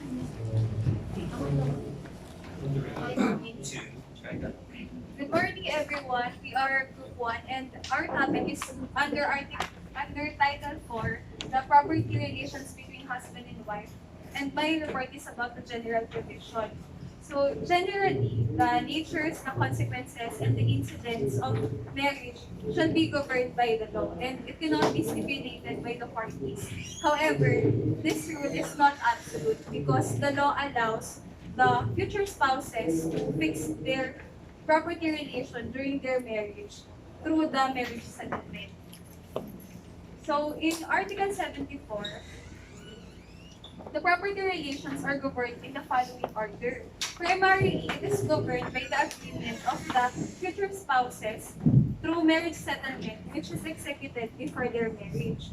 Good morning, everyone. We are Group 1, and our topic is under Title 4, the property relations between husband and wife. And my report is about the general provision. So, generally, the natures, the consequences, and the incidents of marriage should be governed by the law, and it cannot be stipulated by the parties. However, this rule is not absolute because the law allows the future spouses to fix their property relation during their marriage through the marriage settlement. So in Article 74, the property relations are governed in the following order. Primarily, it is governed by the agreement of the future spouses through marriage settlement, which is executed before their marriage.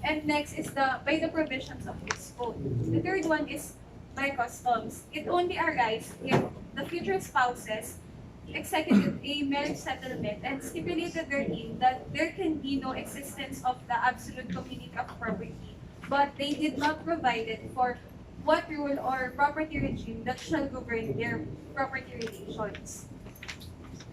And next is by the provisions of this code. The third one is by customs. It only arises if the future spouses executed a marriage settlement and stipulated therein that there can be no existence of the absolute community of property, but they did not provide it for what rule or property regime that shall govern their property relations.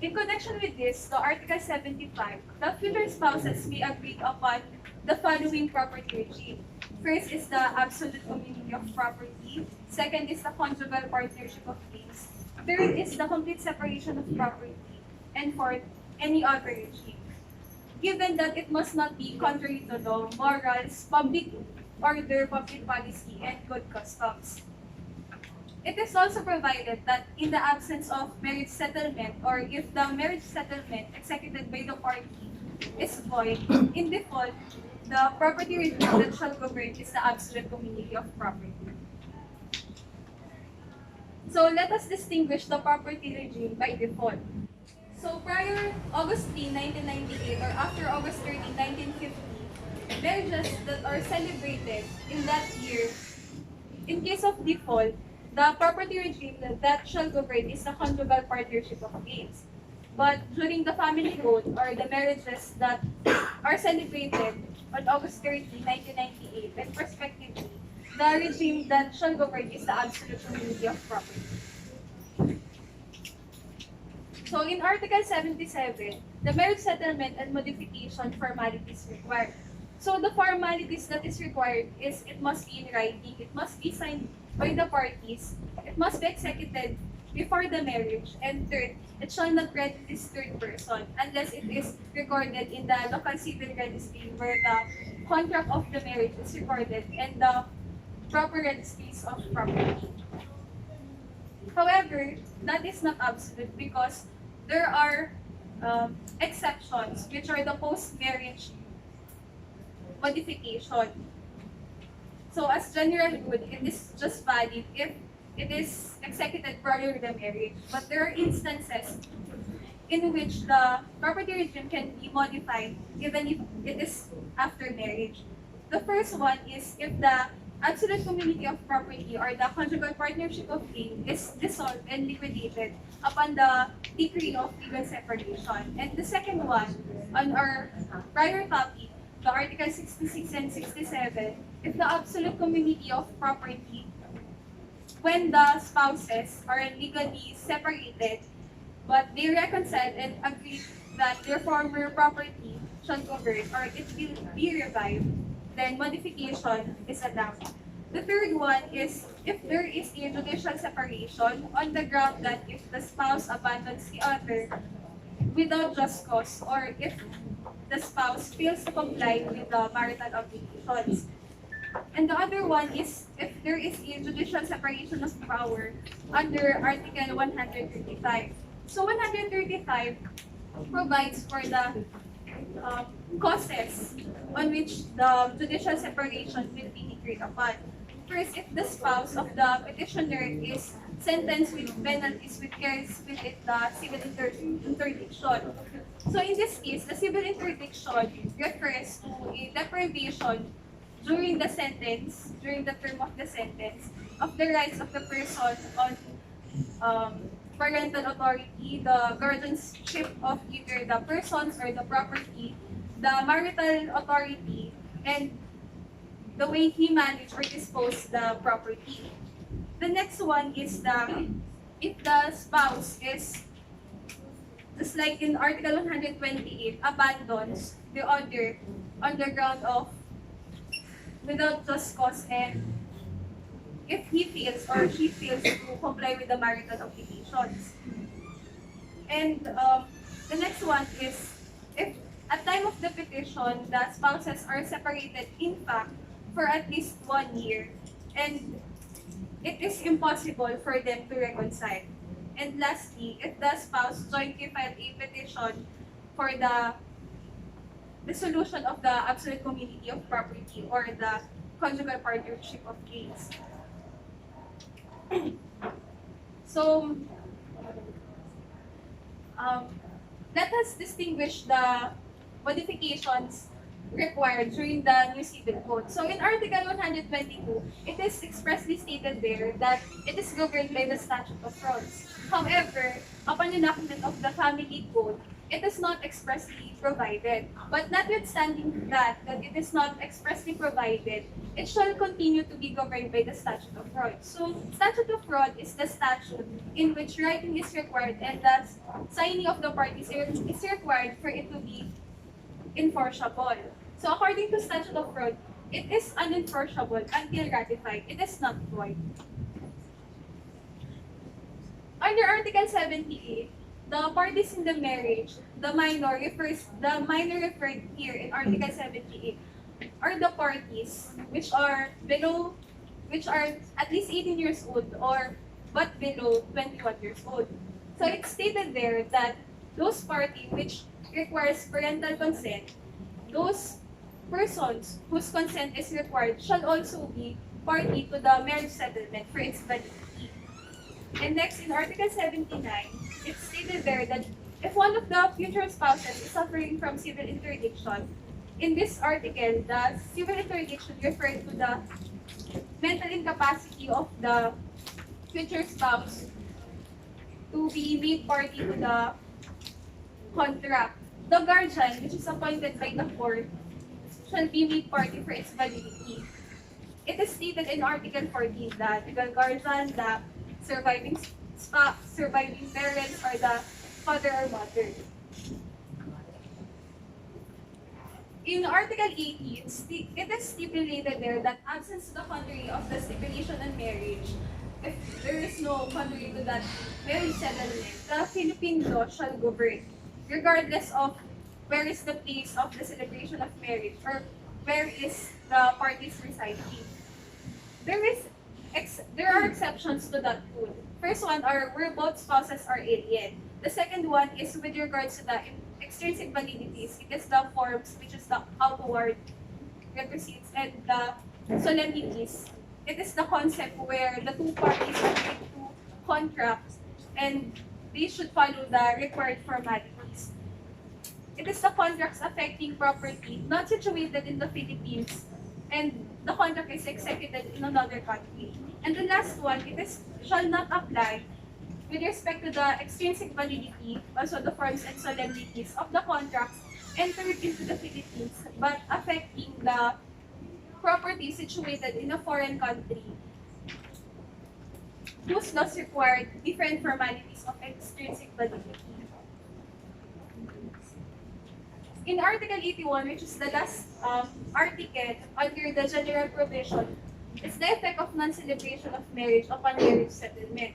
In connection with this, the Article 75, the future spouses may agree upon the following property regime. First is the absolute community of property. Second is the conjugal partnership of things. Third is the complete separation of property. And fourth, any other regime. Given that it must not be contrary to law, morals, public order, public policy, and good customs. It is also provided that in the absence of marriage settlement or if the marriage settlement executed by the party is void, in default, the property regime that shall govern is the absolute community of property. So let us distinguish the property regime by default. So prior August 3, 1998 or after August 13, 1950, marriages that are celebrated in that year, in case of default, the property regime that shall govern is the conjugal partnership of age. But during the family code or the marriages that are celebrated on August 30, 1998, and prospectively, the regime that shall govern is the absolute community of property. So in Article 77, the marriage settlement and modification formalities required. So the formalities that is required is it must be in writing, it must be signed by the parties, it must be executed before the marriage, and third, it shall not register third person unless it is recorded in the local civil registry where the contract of the marriage is recorded and the proper registries of property. However, that is not absolute because there are exceptions, which are the post-marriage modification. So as general rule, it is just valid if it is executed prior to the marriage. But there are instances in which the property regime can be modified even if it is after marriage. The first one is if the absolute community of property or the conjugal partnership of gain is dissolved and liquidated upon the decree of legal separation. And the second one, on our prior topic, the Article 66 and 67, if the absolute community of property, when the spouses are legally separated, but they reconcile and agree that their former property shall govern or it will be revived, then modification is allowed. The third one is if there is a judicial separation on the ground that if the spouse abandons the other without just cause or if the spouse fails to comply with the marital obligations. And the other one is if there is a judicial separation of power under Article 135. So 135 provides for the causes on which the judicial separation will be decreed upon. First, if the spouse of the petitioner is sentenced with penalties which carries with it the civil interdiction. So in this case, the civil interdiction refers to a deprivation during the sentence, during the term of the sentence, of the rights of the person on parental authority, the guardianship of either the persons or the property, the marital authority, and the way he managed or disposed the property. The next one is if the spouse is, just like in Article 128, abandons the other on the ground of without just cause, and if he fails or she fails to comply with the marital obligations. And the next one is if at time of the petition, the spouses are separated in fact for at least 1 year, and it is impossible for them to reconcile. And lastly, if the spouse jointly filed a petition for the dissolution of the absolute community of property or the conjugal partnership of case. So, um, let us distinguish the modifications required during the new civil code. So in Article 122, it is expressly stated there that it is governed by the statute of frauds. However, upon enactment of the family code, it is not expressly provided. But notwithstanding that it is not expressly provided, it shall continue to be governed by the statute of fraud. So, statute of fraud is the statute in which writing is required and the signing of the parties is required for it to be enforceable. So, according to statute of fraud, it is unenforceable until ratified. It is not void. Under Article 78, the parties in the marriage, the minor referred here in Article 78 are the parties which are at least 18 years old or but below 21 years old. So it's stated there that those parties which requires parental consent, those persons whose consent is required shall also be party to the marriage settlement for its validity. And next, in Article 79, it's stated there that if one of the future spouses is suffering from civil interdiction, in this article, the civil interdiction referred to the mental incapacity of the future spouse to be made party to the contract. The guardian, which is appointed by the court, shall be made party for its validity. It is stated in Article 14 that the guardian, the surviving parents, or the father or mother. In Article 18, it is stipulated there that absence to the contrary of the stipulation on marriage, if there is no contrary to that marriage settlement, the Philippine law shall govern, regardless of where is the place of the celebration of marriage or where is the parties residing. There are exceptions to that rule. First one are where both spouses are alien. The second one is with regards to the extrinsic validities. It is the forms, which is the outward requisites, and the solemnities. It is the concept where the two parties agree to contracts and they should follow the required formalities. It is the contracts affecting property not situated in the Philippines, and the contract is executed in another country. And the last one, shall not apply with respect to the extrinsic validity, also the forms and solemnities of the contracts entered into the Philippines, but affecting the property situated in a foreign country whose laws required different formalities of extrinsic validity. In Article 81, which is the last article under the general provision, it's the effect of non-celebration of marriage upon marriage settlement.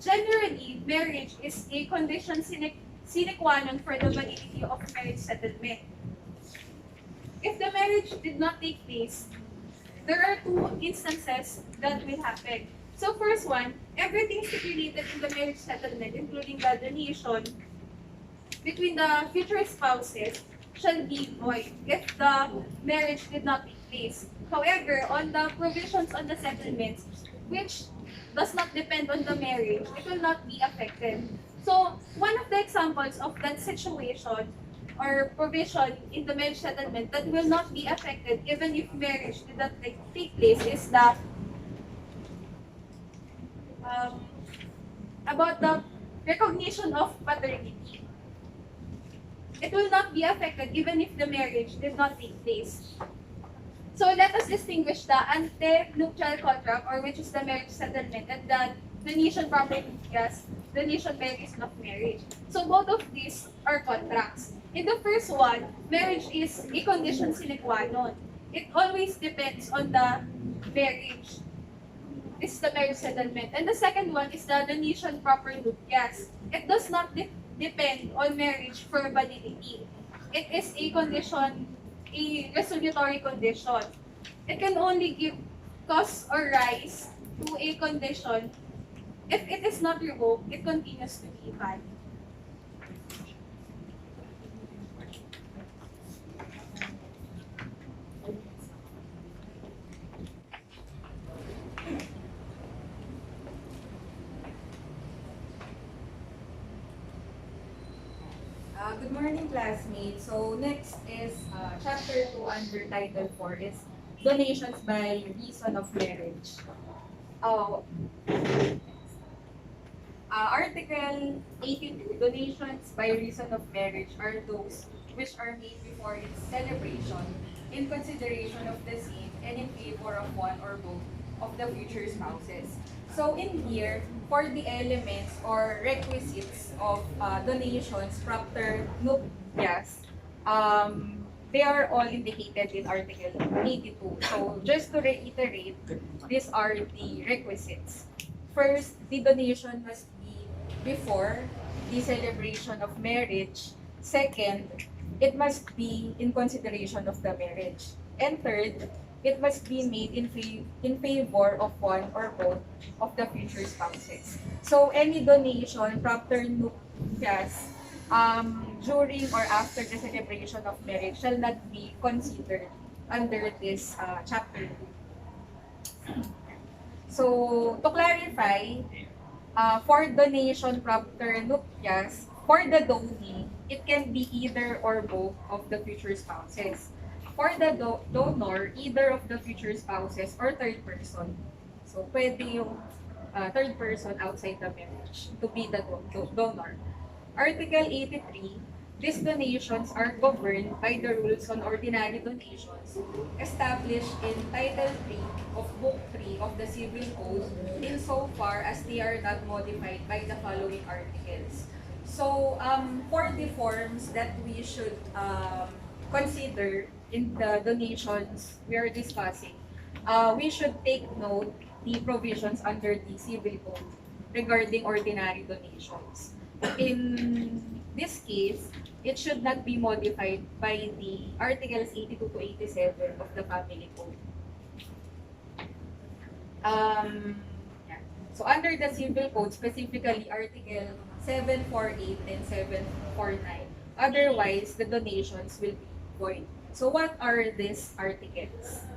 Generally, marriage is a condition sine qua non for the validity of marriage settlement. If the marriage did not take place, there are two instances that will happen. So first one, everything stipulated in the marriage settlement, including the donation between the future spouses, shall be void if the marriage did not take place. However, on the provisions on the settlements, which does not depend on the marriage, it will not be affected. So, one of the examples of that situation or provision in the marriage settlement that will not be affected even if marriage did not take place is that about the recognition of paternity. It will not be affected even if the marriage did not take place. So So let us distinguish the ante-nuptial contract, or which is the marriage settlement, and the donation property as donation by reason of marriage. So both of these are contracts. In the first one, marriage is a condition sine qua non. It always depends on the marriage. This is the marriage settlement. And the second one is the donation proper nuptias. It does not depend on marriage for validity. It is a condition, a resolutory condition. It can only give cause or rise to a condition. If it is not revoked, it continues to be valid. Good morning, classmates. So next is chapter 2 under title 4 is donations by reason of marriage. Oh, Article 82, donations by reason of marriage are those which are made before its celebration in consideration of the same and in favor of one or both of the future spouses. So in here, for the elements or requisites of donations, propter nuptias, they are all indicated in Article 82. So just to reiterate, these are the requisites. First, the donation must be before the celebration of marriage. Second, it must be in consideration of the marriage. And third, it must be made in favor of one or both of the future spouses. So any donation, propter nuptias, during or after the celebration of marriage shall not be considered under this chapter 2. So, to clarify, for donation propter nuptias, for the donee, it can be either or both of the future spouses. For the donor, either of the future spouses or third person. So, pwede yung third person outside the marriage to be the donor. Article 83, these donations are governed by the rules on ordinary donations established in Title 3 of Book 3 of the Civil Code insofar as they are not modified by the following articles. So, for the forms that we should consider in the donations we are discussing, we should take note the provisions under the Civil Code regarding ordinary donations. In this case, it should not be modified by the Articles 82 to 87 of the Family Code. Yeah. So under the Civil Code, specifically Article 748 and 749, otherwise the donations will be void. So what are these articles?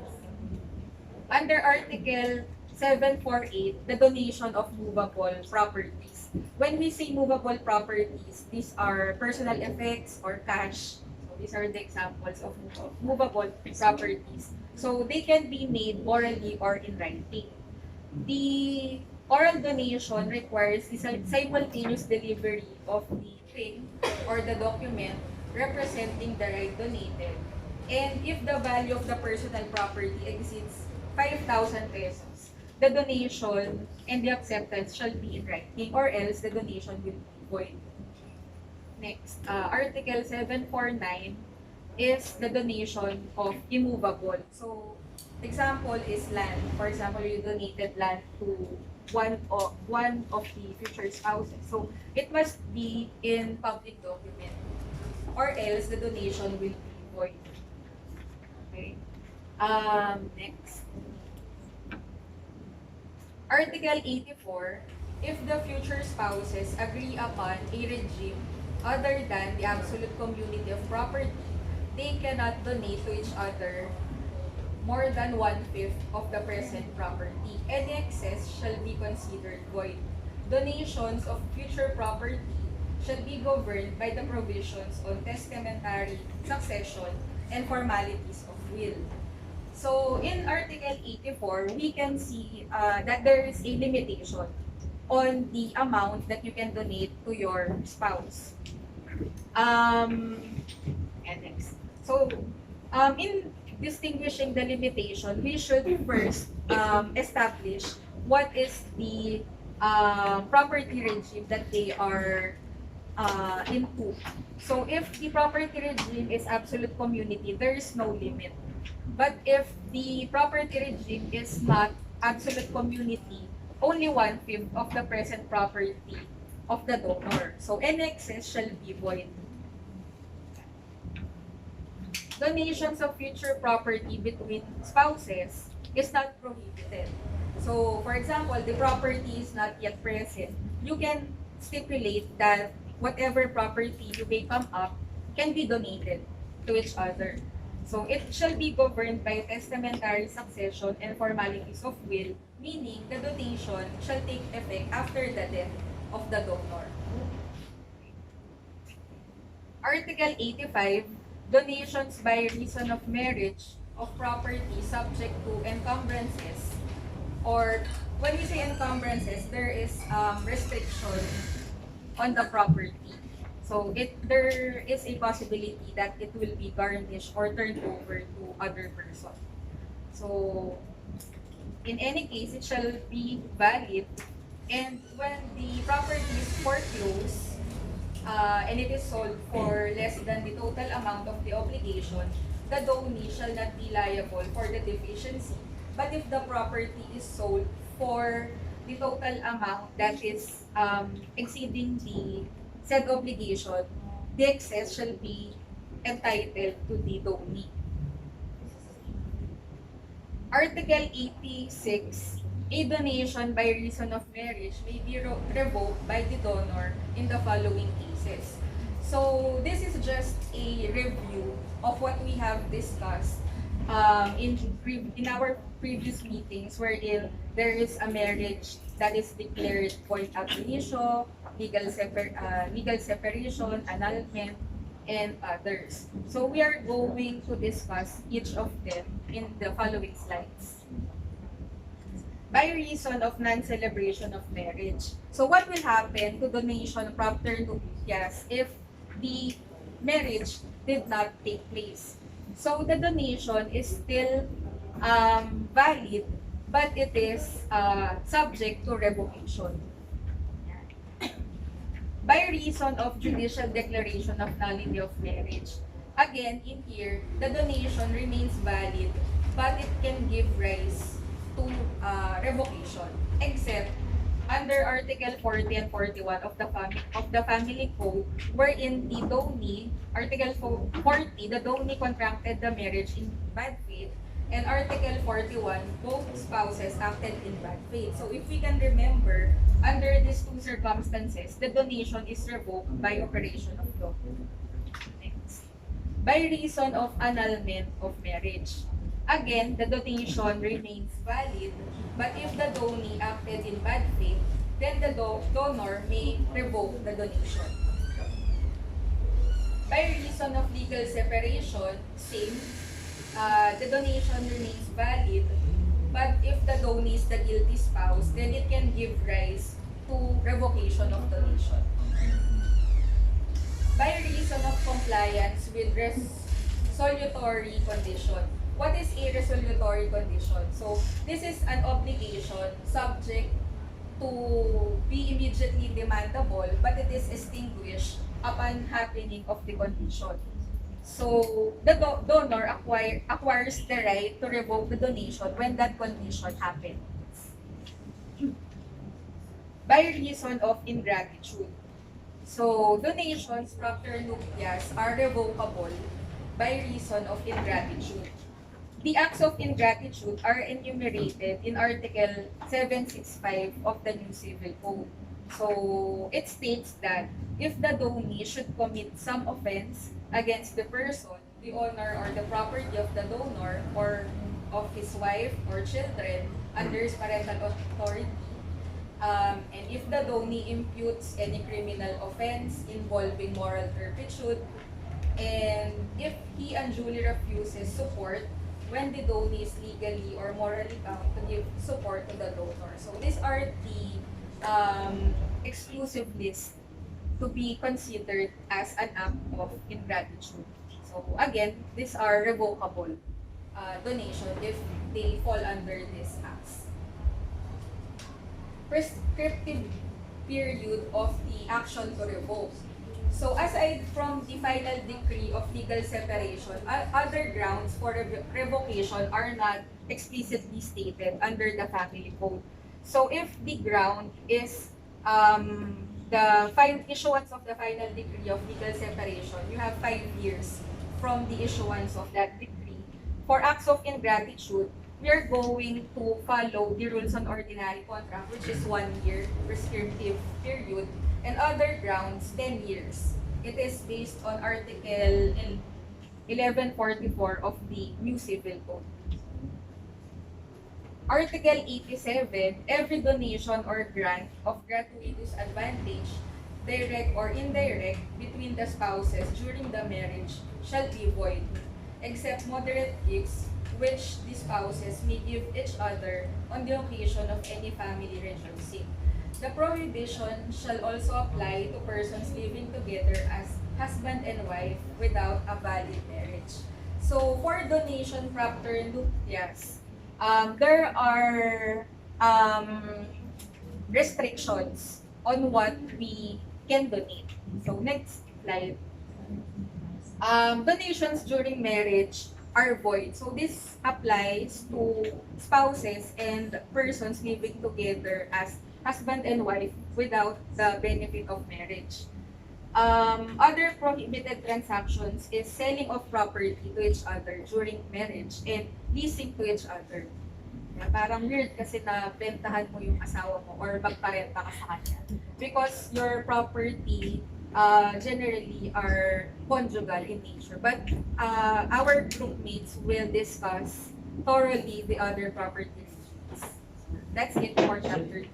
Under Article 748, the donation of movable properties. When we say movable properties, these are personal effects or cash. So these are the examples of movable properties. So they can be made orally or in writing. The oral donation requires the simultaneous delivery of the thing or the document representing the right donated. And if the value of the personal property exceeds 5,000 pesos, the donation and the acceptance shall be in writing, or else the donation will be void. Next, Article 749 is the donation of immovable. So, example is land. For example, you donated land to one of the future spouses. So, it must be in public document, or else the donation will be void. Okay. Next. Article 84, if the future spouses agree upon a regime other than the absolute community of property, they cannot donate to each other more than 1/5 of the present property. Any excess shall be considered void. Donations of future property shall be governed by the provisions on testamentary succession and formalities of will. So, in Article 84, we can see that there is a limitation on the amount that you can donate to your spouse. And next. So, in distinguishing the limitation, we should first establish what is the property regime that they are into. So if the property regime is absolute community, there is no limit. But if the property regime is not absolute community, only 1/5 of the present property of the donor. So any excess shall be void. Donations of future property between spouses is not prohibited. So, for example, the property is not yet present. You can stipulate that whatever property you may come up can be donated to each other. So, it shall be governed by testamentary succession and formalities of will, meaning the donation shall take effect after the death of the donor. Article 85, donations by reason of marriage of property subject to encumbrances, or when we say encumbrances, there is restriction on the property. So there is a possibility that it will be garnished or turned over to other person. So in any case, it shall be valid, and when the property is foreclosed, and it is sold for less than the total amount of the obligation, the donee shall not be liable for the deficiency. But if the property is sold for the total amount that is exceeding the said obligation, the excess shall be entitled to the donee. Article 86, a donation by reason of marriage may be revoked by the donor in the following cases. So this is just a review of what we have discussed in our previous meetings, wherein there is a marriage that is declared void ab initio, legal separation, annulment, and others. So we are going to discuss each of them in the following slides. By reason of non-celebration of marriage. So what will happen to donation propter nuptias if the marriage did not take place? So the donation is still valid, but it is subject to revocation. By reason of judicial declaration of nullity of marriage. Again, in here, the donation remains valid, but it can give rise to revocation, except under Article 40 and 41 of the Family Code, wherein the donee, Article 40, the donee contracted the marriage in bad faith, and Article 41, both spouses acted in bad faith. So if we can remember, under these two circumstances, the donation is revoked by operation of law. Next. By reason of annulment of marriage. Again, the donation remains valid, but if the donee acted in bad faith, then the donor may revoke the donation. By reason of legal separation, same, the donation remains valid, but if the donee is the guilty spouse, then it can give rise to revocation of donation. By reason of compliance with resolutory condition. What is a resolutory condition? So, this is an obligation subject to be immediately demandable, but it is extinguished upon happening of the condition. So, the donor acquires the right to revoke the donation when that condition happens. By reason of ingratitude. So, donations propter nuptias are revocable by reason of ingratitude. The acts of ingratitude are enumerated in Article 765 of the New Civil Code. So, it states that if the donee should commit some offense against the person, the honor, or the property of the donor, or of his wife or children under his parental authority, and if the donee imputes any criminal offense involving moral turpitude, and if he unduly refuses support when the donee is legally or morally bound to give support to the donor. So these are the exclusive list to be considered as an act of ingratitude. So again, these are revocable donation if they fall under this acts. Prescriptive period of the action to revoke. So aside from the final decree of legal separation, other grounds for revocation are not explicitly stated under the family code. So if the ground is the issuance of the final decree of legal separation, you have 5 years from the issuance of that decree. For acts of ingratitude, we are going to follow the rules on ordinary contract, which is 1 year prescriptive period, and other grounds, 10 years. It is based on Article 1144 of the New Civil Code. Article 87, every donation or grant of gratuitous advantage, direct or indirect, between the spouses during the marriage shall be void, except moderate gifts which the spouses may give each other on the occasion of any family rejoicing. The prohibition shall also apply to persons living together as husband and wife without a valid marriage. So for donation propter nuptias, there are restrictions on what we can donate. So next slide. Donations during marriage are void. So this applies to spouses and persons living together as husband and wife without the benefit of marriage. Other prohibited transactions is selling of property to each other during marriage and leasing to each other. Parang weird kasi na bentahan mo yung asawa mo or magparenta ka sa kanya. Because your property generally are conjugal in nature. But our group mates will discuss thoroughly the other property issues. That's it for chapter 2.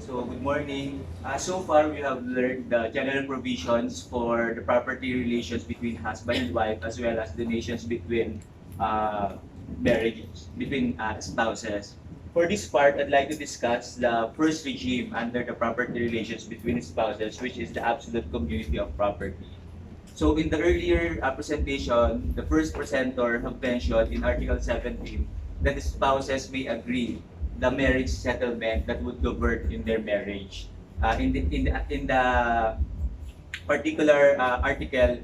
So, good morning. So far, we have learned the general provisions for the property relations between husband and wife, as well as donations between marriages, between spouses. For this part, I'd like to discuss the first regime under the property relations between spouses, which is the absolute community of property. So, in the earlier presentation, the first presenter have mentioned in Article 17 that the spouses may agree the marriage settlement that would govern in their marriage. In the particular article,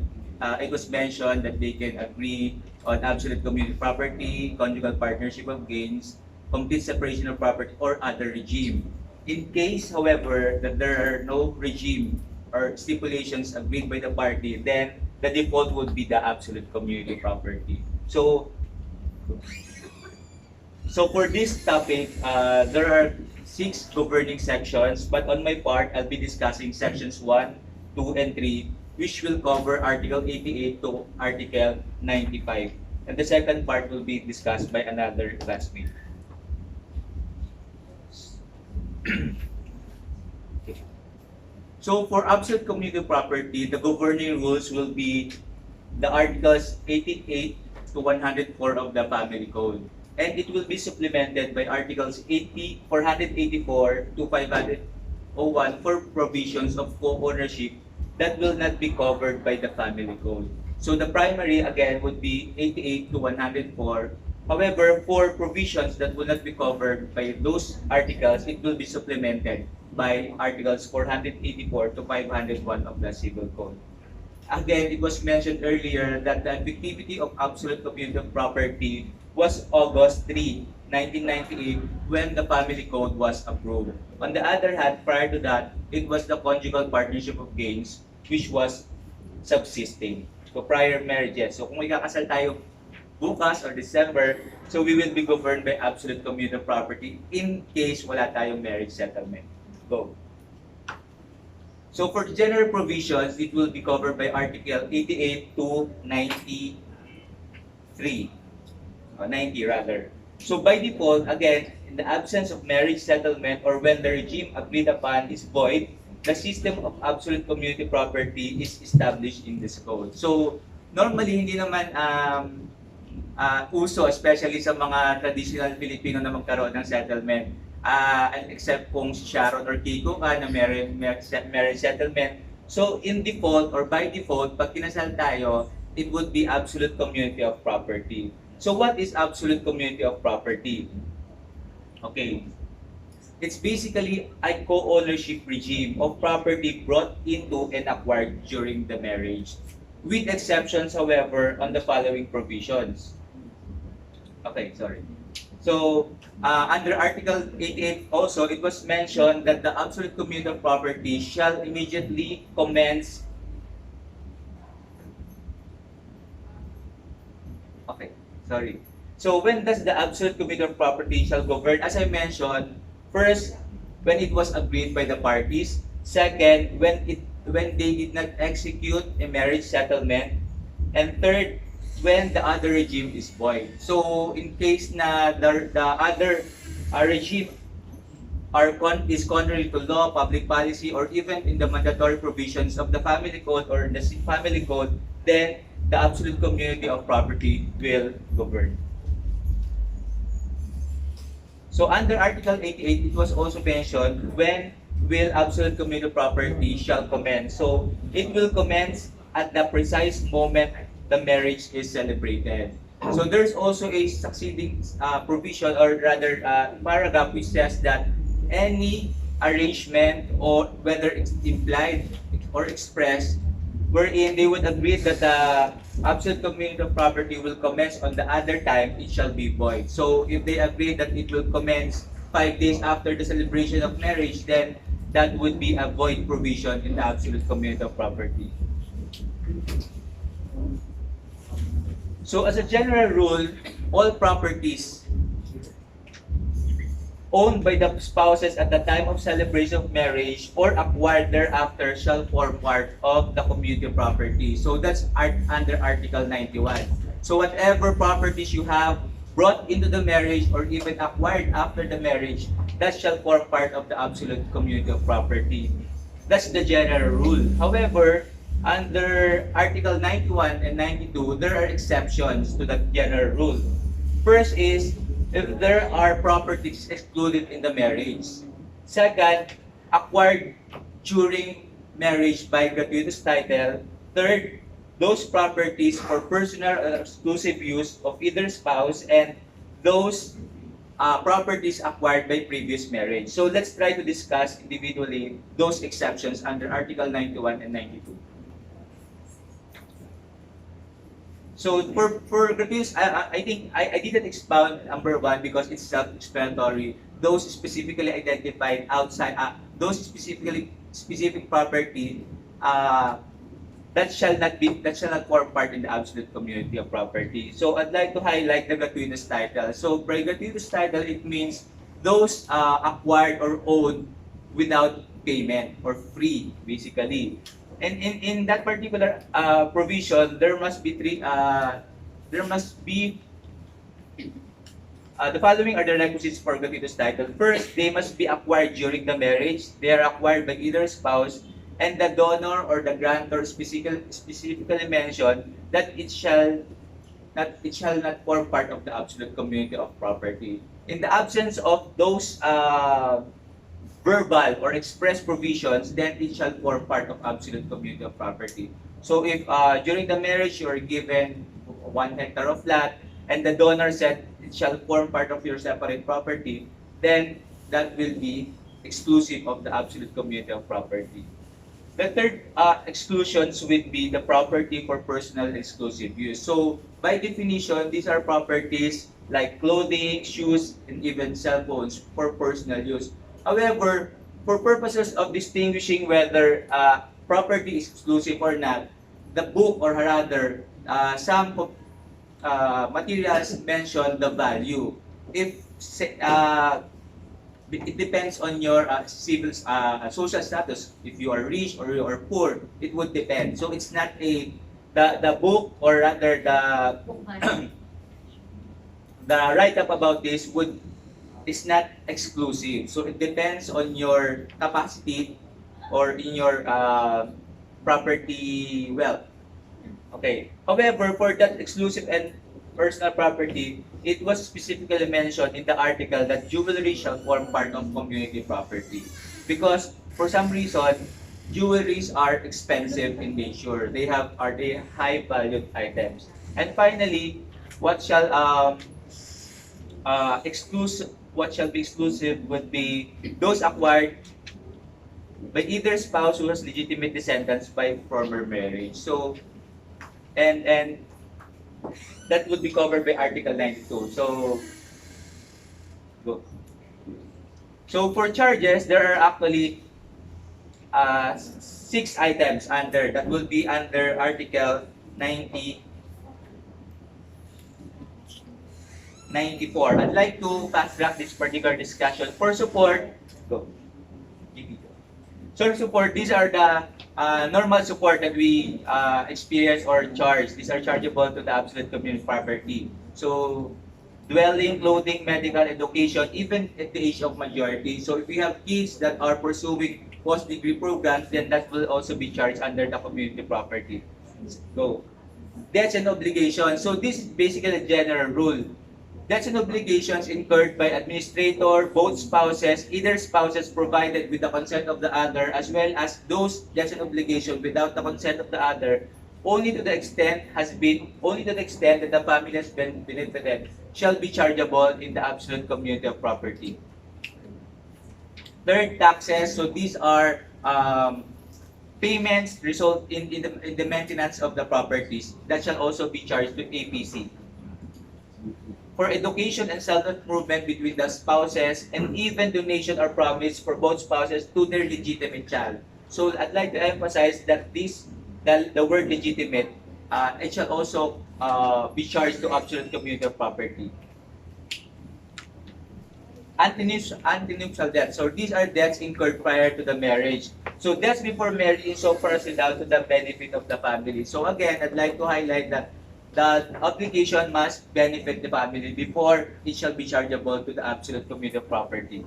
it was mentioned that they can agree on absolute community property, conjugal partnership of gains, complete separation of property, or other regime. In case, however, that there are no regime or stipulations agreed by the party, then the default would be the absolute community property. So for this topic, there are 6 governing sections, but on my part, I'll be discussing sections 1, 2, and 3, which will cover Article 88 to Article 95. And the second part will be discussed by another classmate. So for absolute community property, the governing rules will be the Articles 88 to 104 of the Family Code. And it will be supplemented by Articles 484 to 501 for provisions of co-ownership that will not be covered by the Family Code. So the primary, again, would be 88 to 104. However, for provisions that will not be covered by those articles, it will be supplemented by Articles 484 to 501 of the Civil Code. Again, it was mentioned earlier that the effectivity of absolute community of property was August 3, 1998, when the Family Code was approved. On the other hand, prior to that, it was the conjugal partnership of gains, which was subsisting. So prior marriages. So kung ikakasal tayo bukas or December, so we will be governed by absolute community of property in case wala tayong marriage settlement. Go. So for the general provisions, it will be covered by Article 88 to 93. 90 rather. So by default, again, in the absence of marriage settlement or when the regime agreed upon is void, the system of absolute community property is established in this code. So normally, hindi naman uso, especially sa mga traditional Filipino na magkaroon ng settlement. and except kung si Sharon or Kiko ka na marriage settlement. So in default or by default, pag kinasal tayo, it would be absolute community of property. So what is absolute community of property? Okay. It's basically a co-ownership regime of property brought into and acquired during the marriage, with exceptions, however, on the following provisions. Okay, sorry. So, under Article 88 also, it was mentioned that the absolute community of property shall immediately commence. Okay, sorry. So, when does the absolute community of property shall govern? As I mentioned, first, when it was agreed by the parties. Second, when they did not execute a marriage settlement. And third, when the other regime is void. So, in case na the other regime is contrary to law, public policy, or even in the mandatory provisions of the family code or the family code, then the absolute community of property will govern. So under Article 88, it was also mentioned when will absolute community of property shall commence. So it will commence at the precise moment the marriage is celebrated. So there's also a succeeding provision, or rather paragraph, which says that any arrangement, or whether it's implied or expressed, wherein they would agree that the absolute community of property will commence on the other time, it shall be void. So if they agree that it will commence 5 days after the celebration of marriage, then that would be a void provision in the absolute community of property. So as a general rule, all properties owned by the spouses at the time of celebration of marriage or acquired thereafter shall form part of the community property. So that's under Article 91. So whatever properties you have brought into the marriage or even acquired after the marriage, that shall form part of the absolute community of property. That's the general rule. However, under Article 91 and 92, there are exceptions to that general rule. First is, if there are properties excluded in the marriage. Second, acquired during marriage by gratuitous title. Third, those properties for personal or exclusive use of either spouse, and those properties acquired by previous marriage. So let's try to discuss individually those exceptions under Article 91 and 92. So for gratuitous, I think I didn't expound number 1 because it's self-explanatory. Those specifically identified outside, those specific property that shall not form part in the absolute community of property. So I'd like to highlight the gratuitous title. So by gratuitous title, it means those acquired or owned without payment or free, basically. And in that particular provision, there must be the following are the requisites for gratuitous title. First, they must be acquired during the marriage. They are acquired by either spouse, and the donor or the grantor specifically mentioned that it shall not form part of the absolute community of property. In the absence of those verbal or express provisions, then it shall form part of absolute community of property. So if during the marriage you are given 1 hectare of land and the donor said it shall form part of your separate property, then that will be exclusive of the absolute community of property. The third exclusions would be the property for personal exclusive use. So by definition, these are properties like clothing, shoes, and even cell phones for personal use. However, for purposes of distinguishing whether property is exclusive or not, the book, or rather some materials mention the value. If it depends on your social status. If you are rich or you are poor, it would depend. So it's not the book, or rather the write-up about this is not exclusive. So it depends on your capacity or in your property wealth. Okay. However, for that exclusive and personal property, it was specifically mentioned in the article that jewelry shall form part of community property. Because for some reason, jewelries are expensive in nature. They high valued items. And finally, what shall what shall be exclusive would be those acquired by either spouse who has legitimate descendants by former marriage. So and that would be covered by Article 92. So go. So for charges, there are actually 6 items under that will be under Article 94. I'd like to fast track this particular discussion. For support, go. So support, these are the normal support that we experience or charge. These are chargeable to the absolute community property. So dwelling, clothing, medical, education, even at the age of majority. So if we have kids that are pursuing post-degree programs, then that will also be charged under the community property. Go. Debts and obligations. So this is basically a general rule. Debts and obligations incurred by administrator, both spouses, either spouses provided with the consent of the other, as well as those debts and obligations without the consent of the other, only to the extent that the family has been benefited, shall be chargeable in the absolute community of property. Third, taxes. So these are payments result in the maintenance of the properties that shall also be charged to APC. For education and self-improvement between the spouses, and even donation or promise for both spouses to their legitimate child. So I'd like to emphasize that the word legitimate, it shall also be charged to absolute community of property. Antenuptial debts. So these are debts incurred prior to the marriage. So debts before marriage is so far down to the benefit of the family. So again, I'd like to highlight that the obligation must benefit the family before it shall be chargeable to the absolute community of property.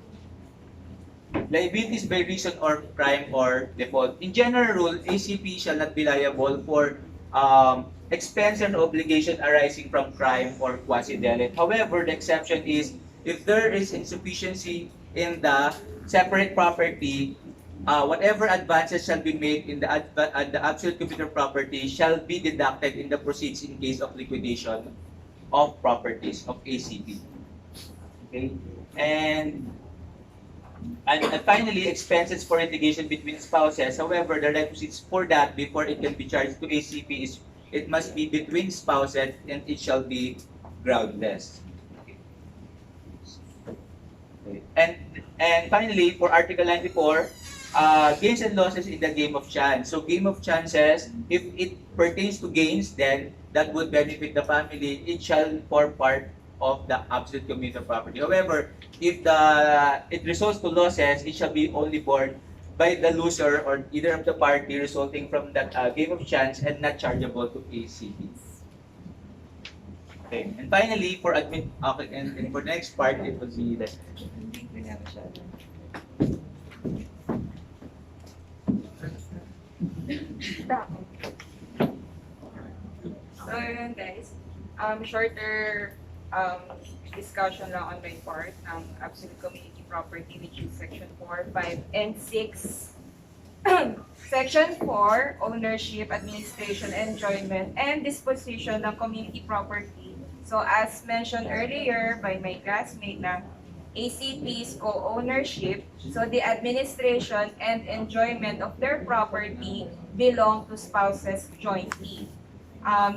Liabilities by reason or crime or default. In general rule, ACP shall not be liable for expense and obligation arising from crime or quasi-delit. However, the exception is if there is insufficiency in the separate property, whatever advances shall be made in the absolute community property shall be deducted in the proceeds in case of liquidation of properties of ACP. Okay, and finally, expenses for litigation between spouses. However, the requisites for that before it can be charged to ACP is it must be between spouses and it shall be groundless. Okay. And finally, for Article 94, gains and losses in the game of chance. So game of chances, if it pertains to gains, then that would benefit the family. It shall form part of the absolute community property. However, if it results to losses, it shall be only borne by the loser or either of the party resulting from that game of chance and not chargeable to ACP. Okay. And finally, for and for the next part, it will be that. So yun guys, shorter discussion lang on my part ng absolute community property, which is section 4, 5, and 6. Section 4, ownership, administration, enjoyment, and disposition ng community property. So as mentioned earlier by my classmate na ACP's co-ownership, so the administration and enjoyment of their property belong to spouses jointly.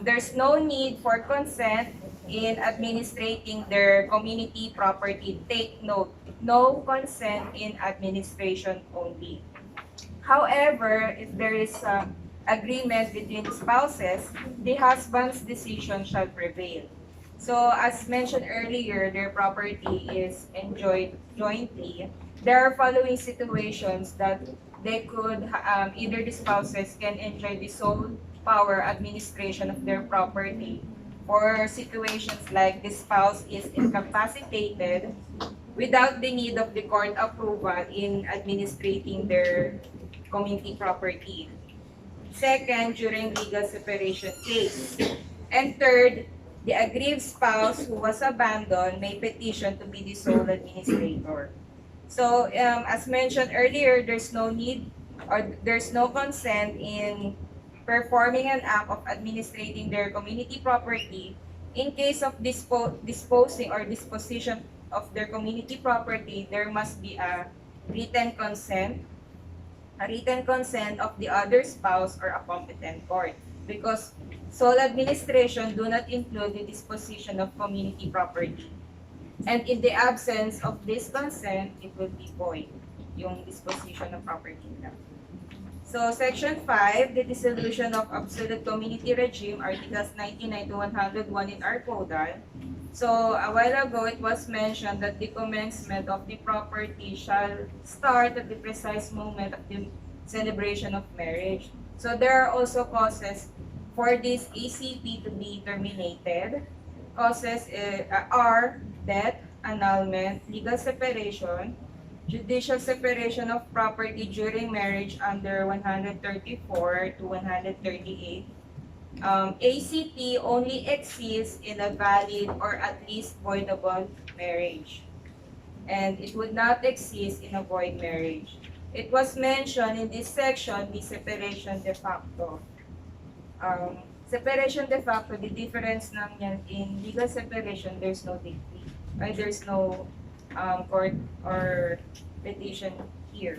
There's no need for consent in administrating their community property. Take note, no consent in administration only. However, if there is agreement between spouses, the husband's decision shall prevail. So as mentioned earlier, their property is enjoyed jointly. There are following situations that they could, either the spouses can enjoy the sole power administration of their property, or situations like the spouse is incapacitated without the need of the court approval in administrating their community property. Second, during legal separation case. And third, The aggrieved spouse who was abandoned may petition to be the sole administrator. So, as mentioned earlier, there's no need or there's no consent in performing an act of administrating their community property in case of disposing or disposition of their community property. There must be written consent, a written consent of the other spouse or a competent court, because sole administration do not include the disposition of community property. And in the absence of this consent, it will be void, yung disposition of property nila. So, Section 5, the dissolution of absolute community regime, Articles 99 to 101 in our Codal. So, a while ago, it was mentioned that the commencement of the property shall start at the precise moment of the celebration of marriage. So, there are also causes for this ACP to be terminated. Causes are death, annulment, legal separation, judicial separation of property during marriage under 134 to 138. ACT only exists in a valid or at least voidable marriage. And it would not exist in a void marriage. It was mentioned in this section, the separation de facto. Separation de facto, the difference lang yan in legal separation, there's no decree. Right? There's no court or petition here.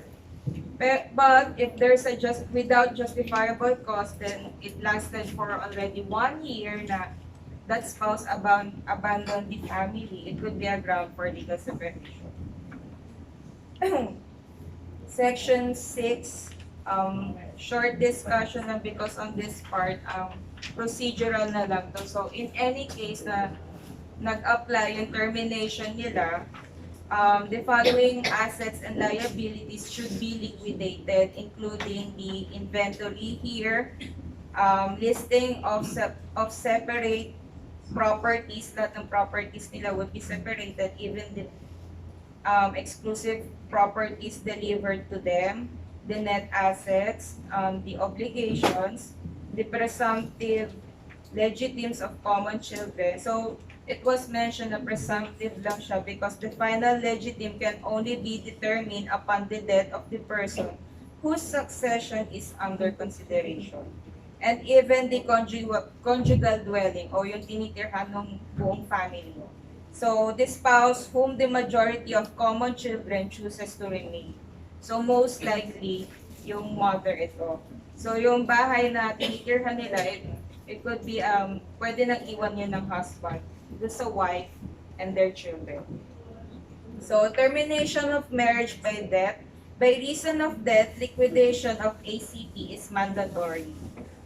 But if there's a without justifiable cause, then it lasted for already 1 year na that spouse abandoned the family. It could be a ground for legal separation. Section 6, short discussion lang because on this part, procedural na lang to. So, in any case na nag-apply yung termination nila, the following assets and liabilities should be liquidated, including the inventory here, listing of separate properties, lahat ng properties nila would be separated, even the exclusive properties delivered to them, the net assets, the obligations, the presumptive legitimes of common children. So, it was mentioned na presumptive lang siya because the final legitim can only be determined upon the death of the person whose succession is under consideration. And even the conjugal dwelling o yung tinitirhan ng buong family. So, the spouse whom the majority of common children chooses to remain. So, most likely, yung mother ito. So, yung bahay na tinitirhan nila, it could be, pwede nang iwan yun ng husband, sa wife, and their children. So, termination of marriage by death. By reason of death, liquidation of ACP is mandatory.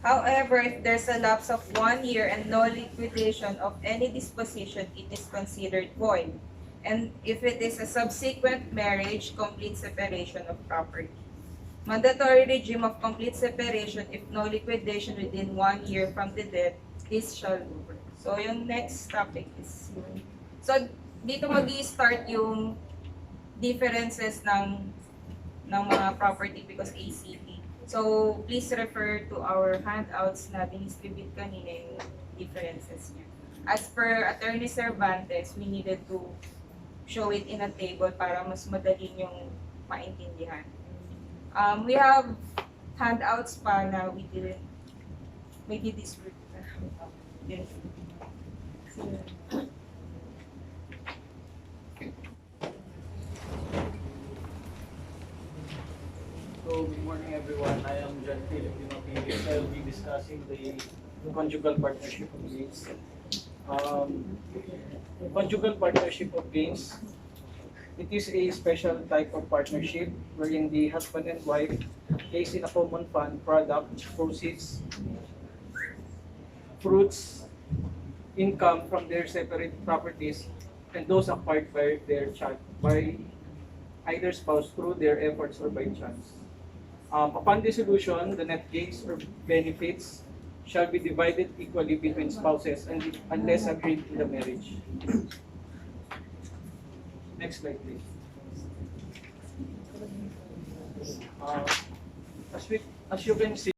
However, if there's a lapse of 1 year and no liquidation of any disposition, it is considered void. And if it is a subsequent marriage, complete separation of property. Mandatory regime of complete separation if no liquidation within 1 year from the death, this shall work. So, yung next topic is so, dito mag-i-start yung differences ng mga property because ACP. So, please refer to our handouts na distribute kanina yung differences niya. As per Attorney Cervantes, we needed to show it in a table para mas madali yung maintindihan. We have handouts pa na we didn't, maybe this week. So, good morning everyone. I am John Philip Dinopilis. I will be discussing the conjugal partnership of gains. Conjugal partnership of gains, it is a special type of partnership wherein the husband and wife place in a common fund product, proceeds, fruits, income from their separate properties, and those acquired by their child, by either spouse through their efforts or by chance. Upon dissolution, the net gains or benefits shall be divided equally between spouses unless agreed in the marriage. Next slide, please. As you can see,